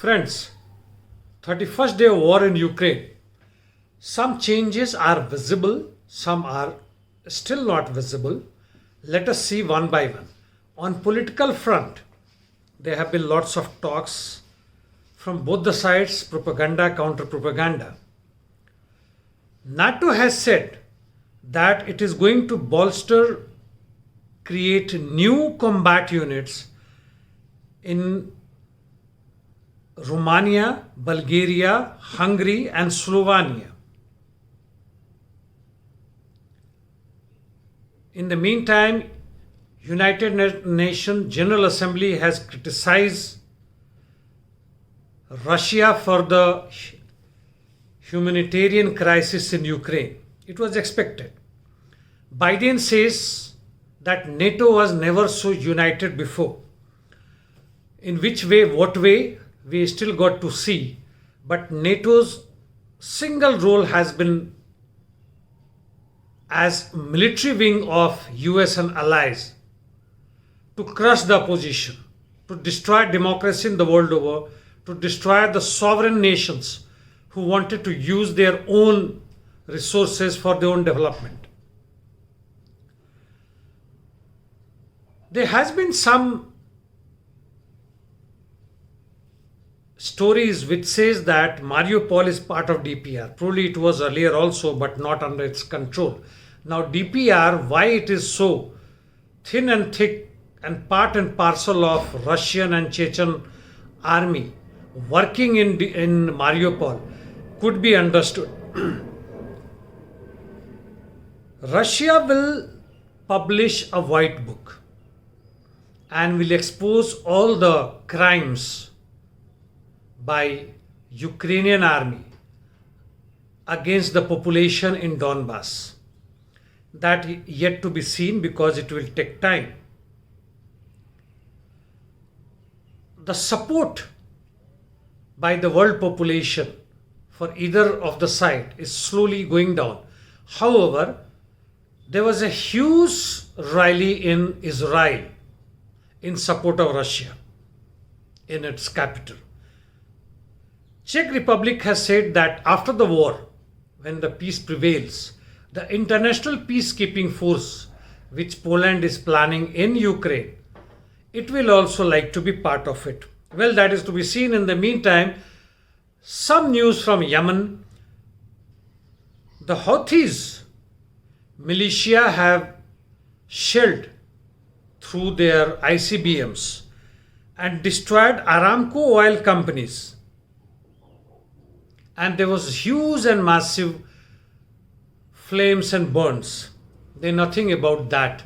Friends, 31st day of war in Ukraine. Some changes are visible, some are still not visible. Let us see one by one. On political front, there have been lots of talks from both the sides, propaganda, counter-propaganda. NATO has said that it is going to bolster, create new combat units in Romania, Bulgaria, Hungary and Slovenia. In the meantime, United Nations General Assembly has criticized Russia for the humanitarian crisis in Ukraine. It was expected. Biden says that NATO was never so united before. In which way, what way, we still got to see. But NATO's single role has been as military wing of US and allies to crush the opposition, to destroy democracy in the world over, to destroy the sovereign nations who wanted to use their own resources for their own development. There has been some stories which says that Mariupol is part of DPR. Probably it was earlier also, but not under its control. Now DPR, why it is so thin and thick and part and parcel of Russian and Chechen army working in Mariupol could be understood. Russia will publish a white book and will expose all the crimes by Ukrainian Army against the population in Donbass. That yet to be seen because it will take time. The support by the world population for either of the side is slowly going down. However, there was a huge rally in Israel in support of Russia in its capital. Czech Republic has said that after the war, when the peace prevails, the international peacekeeping force which Poland is planning in Ukraine, it will also like to be part of it. Well, that is to be seen. In the meantime, some news from Yemen. The Houthis militia have shelled through their ICBMs and destroyed Aramco oil companies. And there was huge and massive flames and burns. They know nothing about that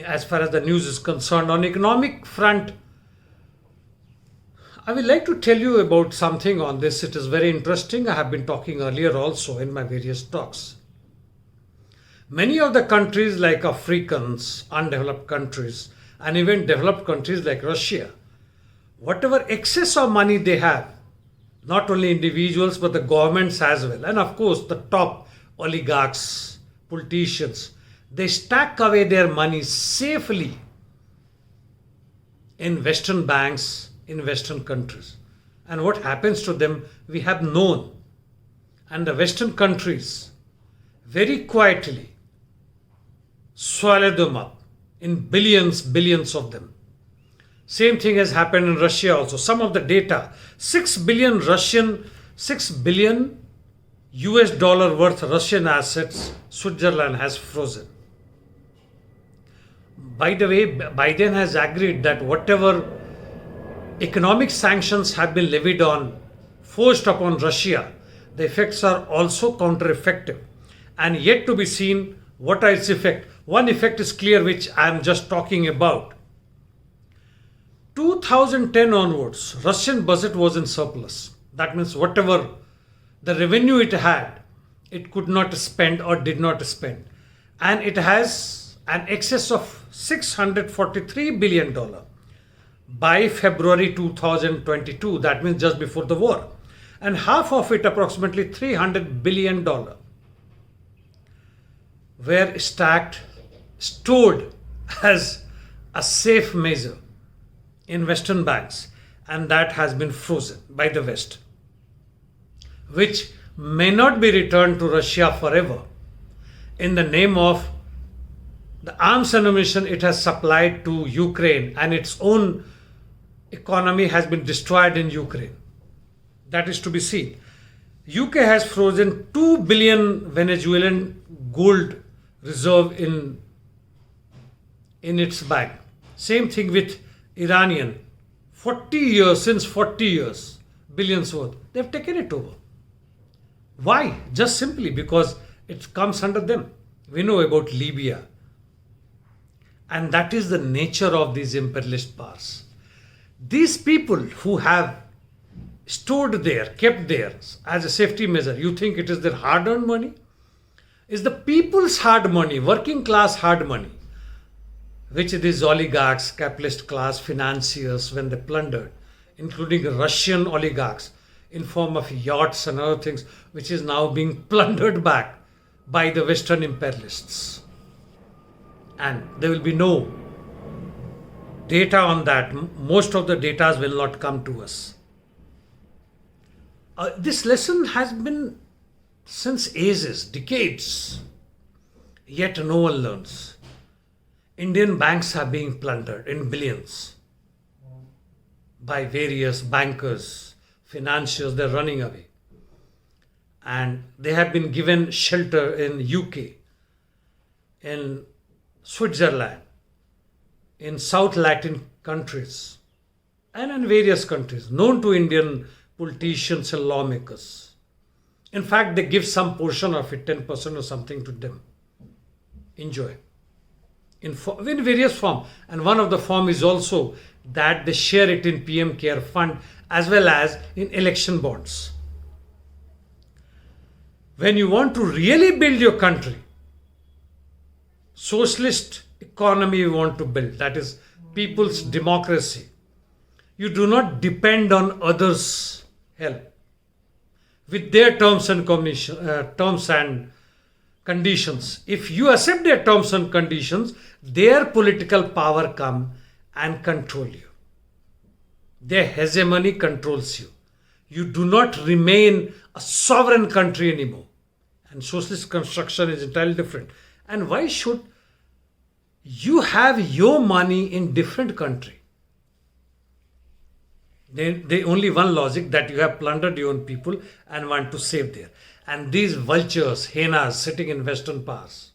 as far as the news is concerned. On economic front, I would like to tell you about something on this. It is very interesting. I have been talking earlier also in my various talks. Many of the countries like Africans, undeveloped countries, and even developed countries like Russia, whatever excess of money they have, not only individuals but the governments as well, and of course the top oligarchs, politicians, they stack away their money safely in Western banks, in Western countries. And what happens to them, we have known. And the Western countries very quietly swallow them up in billions of them. Same thing has happened in Russia also. Some of the data, 6 billion US dollar worth Russian assets Switzerland has frozen. By the way, Biden has agreed that whatever economic sanctions have been levied on, forced upon Russia, the effects are also counter-effective and yet to be seen what are its effect. One effect is clear, which I am just talking about. 2010 onwards, Russian budget was in surplus. That means whatever the revenue it had, it could not spend or did not spend. And it has an excess of $643 billion by February 2022. That means just before the war. And half of it, approximately $300 billion, were stored as a safe measure in Western banks. and that has been frozen by the West, which may not be returned to Russia forever in the name of the arms and ammunition it has supplied to Ukraine, and its own economy has been destroyed in Ukraine. That is to be seen. UK has frozen 2 billion Venezuelan gold reserve in its bag. Same thing with Iranian. 40 years, since 40 years, billions worth. They've taken it over. Why? Just simply because it comes under them. We know about Libya. And that is the nature of these imperialist powers. These people who have stored there, kept there as a safety measure, you think it is their hard-earned money? It's the people's hard money, working class hard money, which these oligarchs, capitalist class financiers, when they plundered, including Russian oligarchs, in form of yachts and other things, which is now being plundered back by the Western imperialists. And there will be no data on that. Most of the data will not come to us. This lesson has been since ages, decades, yet no one learns. Indian banks are being plundered in billions by various bankers, financiers. They're running away. And they have been given shelter in UK, in Switzerland, in South Latin countries, and in various countries known to Indian politicians and lawmakers. In fact, they give some portion of it, 10% or something, to them. Enjoy. In various form. And one of the form is also that they share it in PM Care Fund as well as in election bonds. When you want to really build your country, socialist economy you want to build, that is people's democracy, you do not depend on others' help with their terms and conditions. If you accept their terms and conditions, their political power come and control you. Their hegemony controls you. You do not remain a sovereign country anymore. And socialist construction is entirely different. And why should you have your money in different country? They only one logic, that you have plundered your own people and want to save there. And these vultures, hyenas sitting in Western powers,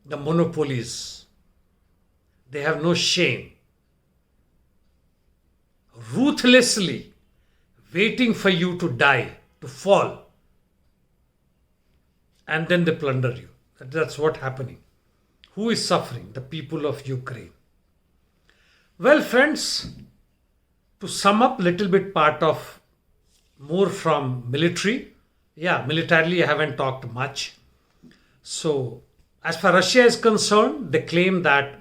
the monopolies, they have no shame. Ruthlessly waiting for you to die, to fall. And then they plunder you. That's what's happening. Who is suffering? The people of Ukraine. Well, friends, to sum up little bit part of more from military. Yeah, militarily I haven't talked much. So, as far as Russia is concerned, they claim that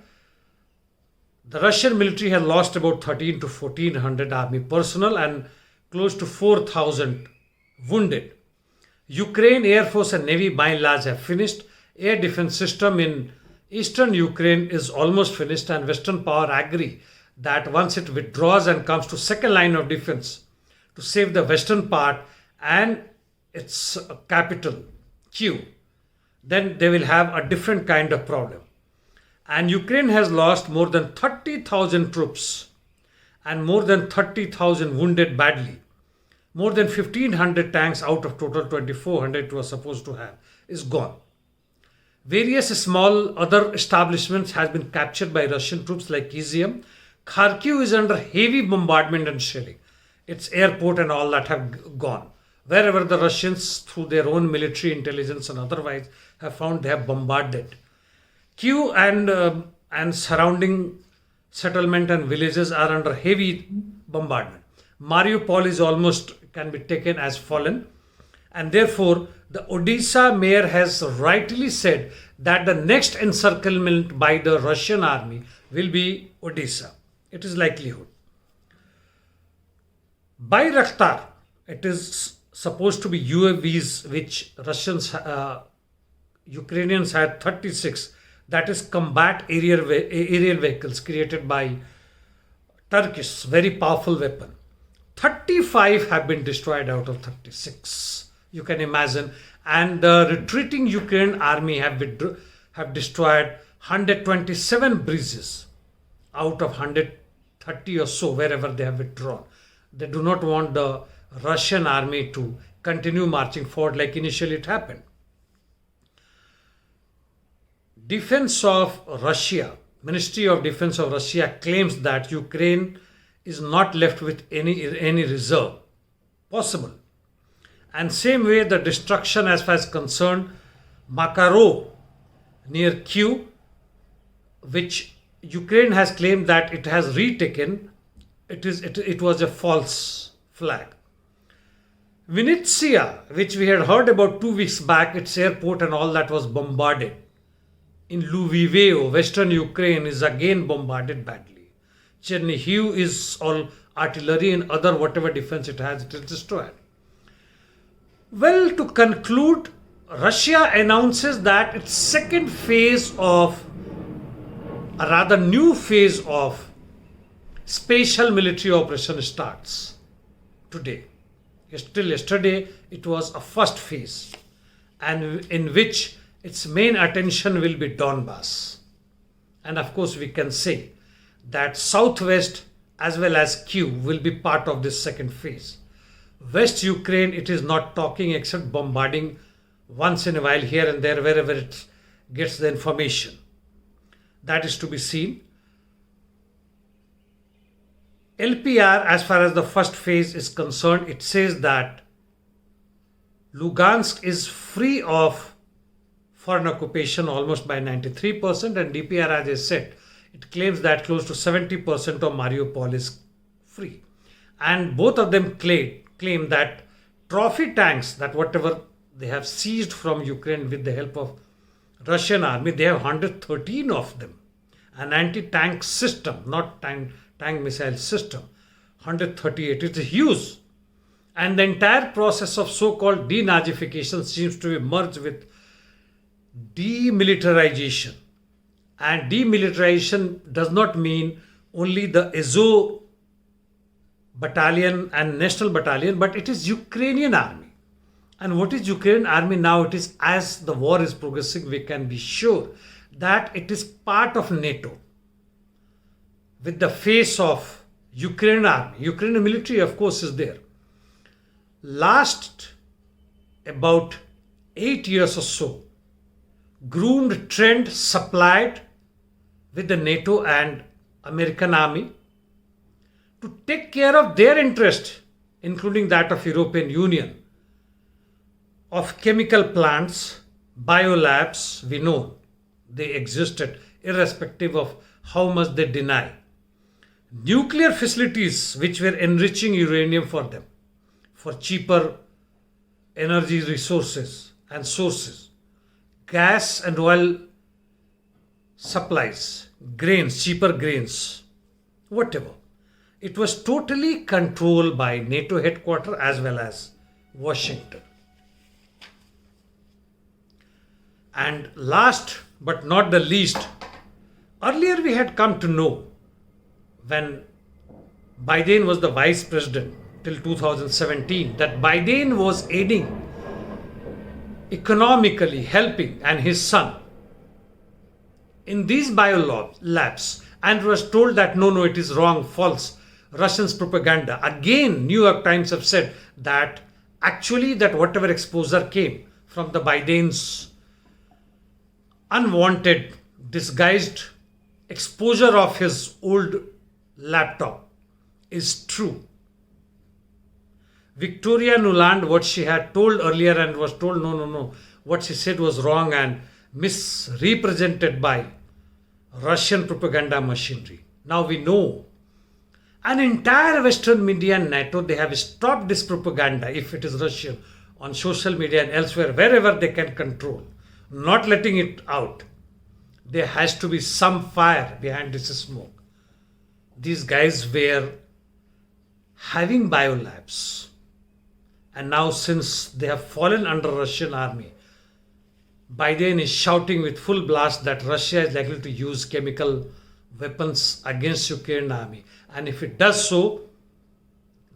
the Russian military has lost about 13 to 1400 army personnel and close to 4,000 wounded. Ukraine Air Force and Navy by and large have finished. Air defense system in eastern Ukraine is almost finished, and Western power agree that once it withdraws and comes to second line of defense to save the western part and its capital, Kyiv, then they will have a different kind of problem. And Ukraine has lost more than 30,000 troops and more than 30,000 wounded badly. More than 1,500 tanks out of total 2,400 it was supposed to have is gone. Various small other establishments has been captured by Russian troops like Izium. Kharkiv is under heavy bombardment and shelling. Its airport and all that have gone. Wherever the Russians, through their own military intelligence and otherwise, have found, they have bombarded. Kyiv and surrounding settlement and villages are under heavy bombardment. Mariupol is almost can be taken as fallen, and therefore the Odessa mayor has rightly said that the next encirclement by the Russian army will be Odessa. It is likelihood. Bayraktar, it is supposed to be UAVs which Ukrainians had 36, that is combat aerial vehicles created by Turkish, very powerful weapon. 35 have been destroyed out of 36. You can imagine. And the retreating Ukrainian army have destroyed 127 bridges out of 130 or so wherever they have withdrawn. They do not want the Russian army to continue marching forward like initially it happened. Defense of Russia, Ministry of Defense of Russia claims that Ukraine is not left with any reserve possible. And same way the destruction as far as concerned Makarov near Kyiv, which Ukraine has claimed that it has retaken, it was a false flag. Vinnytsia, which we had heard about 2 weeks back, its airport and all that was bombarded. In Lviv, western Ukraine is again bombarded badly. Chernihiv is all artillery and other whatever defense it has, it is destroyed. Well, to conclude, Russia announces that its second phase of, a rather new phase of special military operation starts today. Still yesterday, it was a first phase, and in which its main attention will be Donbass. And of course, we can say that southwest as well as Kyiv will be part of this second phase. West Ukraine, it is not talking except bombarding once in a while here and there wherever it gets the information. That is to be seen. LPR, as far as the first phase is concerned, it says that Lugansk is free of foreign occupation almost by 93%, and DPR, as I said, it claims that close to 70% of Mariupol is free. And both of them claim that trophy tanks, that whatever they have seized from Ukraine with the help of Russian army, they have 113 of them. An anti-tank system, not tank missile system, 138. It is huge. And the entire process of so-called denazification seems to be merged with demilitarization. And demilitarization does not mean only the Azov battalion and national battalion, but it is Ukrainian army. And what is Ukrainian army now? It is, as the war is progressing, we can be sure that it is part of NATO. With the face of Ukrainian army, Ukrainian military of course is there. Last about 8 years or so, groomed, trained, supplied with the NATO and American army to take care of their interest, including that of European Union, of chemical plants, biolabs. We know they existed irrespective of how much they deny. Nuclear facilities which were enriching uranium for them, for cheaper energy resources and sources, gas and oil supplies, grains, cheaper grains, whatever. It was totally controlled by NATO headquarters as well as Washington. And last but not the least, earlier we had come to know, when Biden was the vice president till 2017, that Biden was aiding, economically helping, and his son in these biolabs, and was told that no, it is wrong, false, Russians propaganda. Again, New York Times have said that actually that whatever exposure came from the Biden's unwanted, disguised exposure of his old laptop is true. Victoria Nuland, what she had told earlier and was told no, what she said was wrong and misrepresented by Russian propaganda machinery. Now we know. An entire Western media and NATO, they have stopped this propaganda, if it is Russian, on social media and elsewhere, wherever they can control, not letting it out. There has to be some fire behind this smoke. These guys were having biolabs. And now since they have fallen under Russian army, Biden is shouting with full blast that Russia is likely to use chemical weapons against Ukrainian army. And if it does so,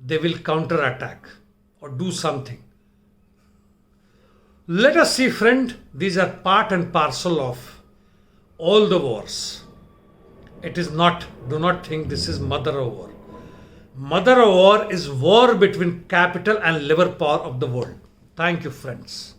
they will counterattack or do something. Let us see, friend, these are part and parcel of all the wars. It is not, do not think this is mother of war. Mother of war is war between capital and liver power of the world. Thank you, friends.